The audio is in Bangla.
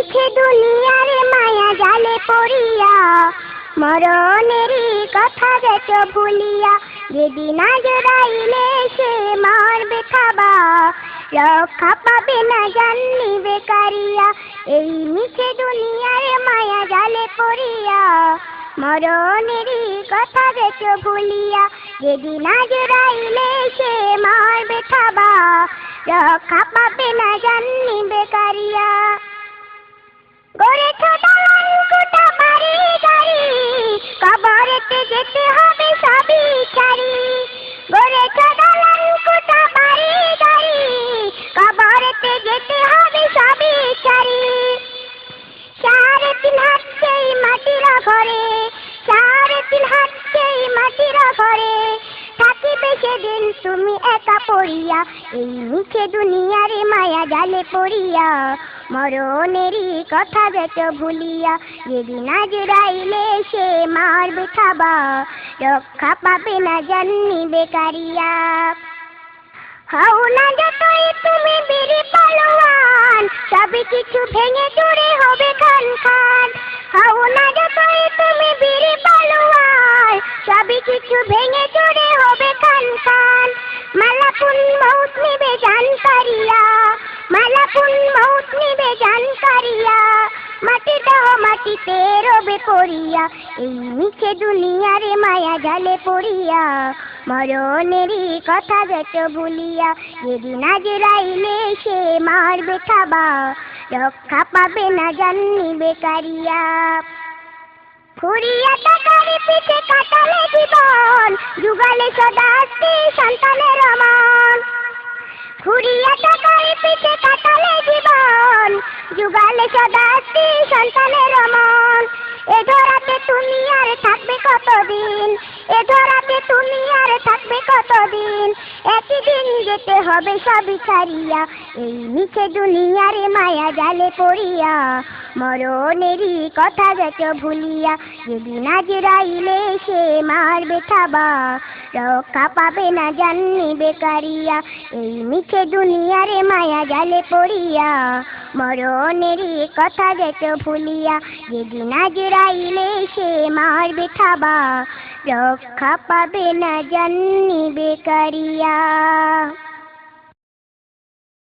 মিছে দুনিয়ার মায়া জালে পড়িয়া মরণেরই কথা যেত ভুলিয়া, যেদিন আজরাইলে সে মারবে থাবা, রক্ষা পাবে না জাননি বেকারিয়া। এই মিছে দুনিয়ার মায়া জালে পড়িয়া মরণেরই কথা যেত ভুলিয়া, যেদিন আজরাইলে সে মারবে থাবা, রক্ষা পাবে না জাননি বেকারিয়া। গড়েছ দালান কোঠা বাড়ি গাড়ি, কবরেতে যেতে হবে সবই ছাড়ি। গড়েছ দালান কোঠা বাড়ি গাড়ি, কবরেতে যেতে হবে সবই ছাড়ি। 3.5 হাত সেই মাটির ঘরে, 3.5 হাত সেই মাটির ঘরে, থাকিবে সেদিন তুমি একা পড়িয়া। এই মিছে দুনিয়ার মায়া জালে পড়িয়া মরণেরই কথা যেত ভুলিয়া, যেদিন আজরাইলে সে মারবে থাবা, রক্ষা পাবে না জাননি বেকারিয়া। হও না যতই তুমি বীর পালোয়ান, সবই কিছু ভেঙে চুরে হবে খান খান। হও না যতই তুমি বীর পালোয়ান, সবই কিছু ভেঙে চুরে হবে খান খান। মালাকুল মউত নিবে জান কারিয়া, মালাকুল মউত নিবে জান কারিয়া, মাটি দেহ মাটিতে রবে পড়িয়া। এই মিছে দুনিয়ার মায়া জালে পড়িয়া মরণেরই কথা যেত ভুলিয়া, যেদিন আজরাইলে সে মারবে থাবা, রক্ষা পাবে না জাননি বেকারিয়া। ফুরিয়া টাকার পিছে কাটালে জীবন, যুগালে সদা স্ত্রী সন্তানের মন। ফুরিয়া টাকার পিছে কাটালে জীবন, যুগালে সদা স্ত্রী সন্তানের মন। এ ধরাতে তুমি আর থাকবে কতদিন, এ ধরাতে তুমি আর থাকবে কতদিন, একই দিন যেতে হবে সবই ছাড়িয়া। এই মিছে দুনিয়ার মায়া জালে পড়িয়া মরণেরই কথা যেত ভুলিয়া, যেদিন আজরাইলে সে মারবে থাবা, রক্ষা পাবে না জাননি বেকারিয়া। এই মিছে দুনিয়ার মায়া জালে পড়িয়া মরণেরই কথা যেত ভুলিয়া, যেদিন আজরাইলে সে মারবে থাবা, রক্ষা পাবে না জাননি বেকারিয়া।